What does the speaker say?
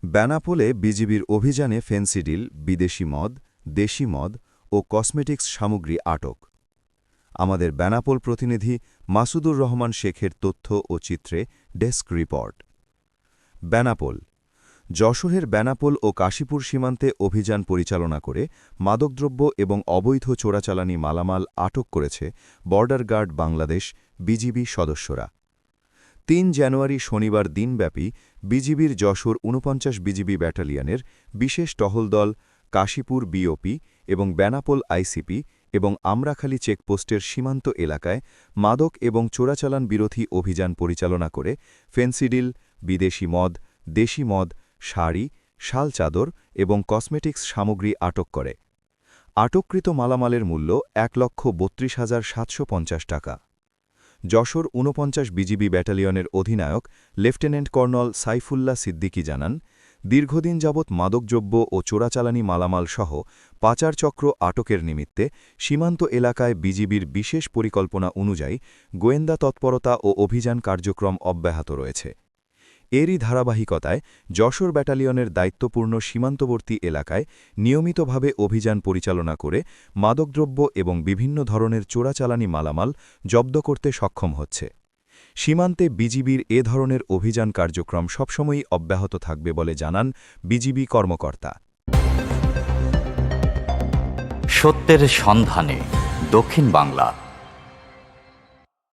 বেনাপোলে বিজিবির অভিযানে ফেন্সিডিল, বিদেশি মদ, দেশি মদ ও কসমেটিক্স সামগ্রী আটক। আমাদের বেনাপোল প্রতিনিধি মাসুদুর রহমান শেখের তথ্য ও চিত্রে ডেস্ক রিপোর্ট। বেনাপোল যশোরের বেনাপোল ও কাশীপুর সীমান্তে অভিযান পরিচালনা করে মাদকদ্রব্য এবং অবৈধ চোরাচালানি মালামাল আটক করেছে বর্ডার গার্ড বাংলাদেশ বিজিবি সদস্যরা। ৩ জানুয়ারি শনিবার দিনব্যাপী বিজিবির যশোর ৪৯ বিজিবি ব্যাটালিয়নের বিশেষ টহল দল কাশীপুর বিওপি এবং বেনাপোল আইসিপি এবং আমরাখালী চেকপোস্টের সীমান্ত এলাকায় মাদক এবং চোরাচালান বিরোধী অভিযান পরিচালনা করে ফেন্সিডিল, বিদেশি মদ, দেশি মদ, শাড়ি, শাল চাদর এবং কসমেটিক্স সামগ্রী আটক করে। আটককৃত মালামালের মূল্য ১,৩২,৭৫০ টাকা। যশোর ৪৯ বিজিবি ব্যাটালিয়নের অধিনায়ক লেফটেন্যান্ট কর্নেল সাইফুল্লাহ সিদ্দিকী জানান, দীর্ঘদিন যাবৎ মাদকদ্রব্য ও চোরাচালানি মালামাল সহ পাচার চক্র আটকের নিমিত্তে সীমান্ত এলাকায় বিজিবির বিশেষ পরিকল্পনা অনুযায়ী গোয়েন্দা তৎপরতা ও অভিযান কার্যক্রম অব্যাহত রয়েছে। এরই ধারাবাহিকতায় যশোর ব্যাটালিয়নের দায়িত্বপূর্ণ সীমান্তবর্তী এলাকায় নিয়মিতভাবে অভিযান পরিচালনা করে মাদকদ্রব্য এবং বিভিন্ন ধরনের চোরাচালানি মালামাল জব্দ করতে সক্ষম হচ্ছে। সীমান্তে বিজিবির এ ধরনের অভিযান কার্যক্রম সবসময়ই অব্যাহত থাকবে বলে জানান বিজিবি কর্মকর্তা। সত্যের সন্ধানে দক্ষিণ বাংলা।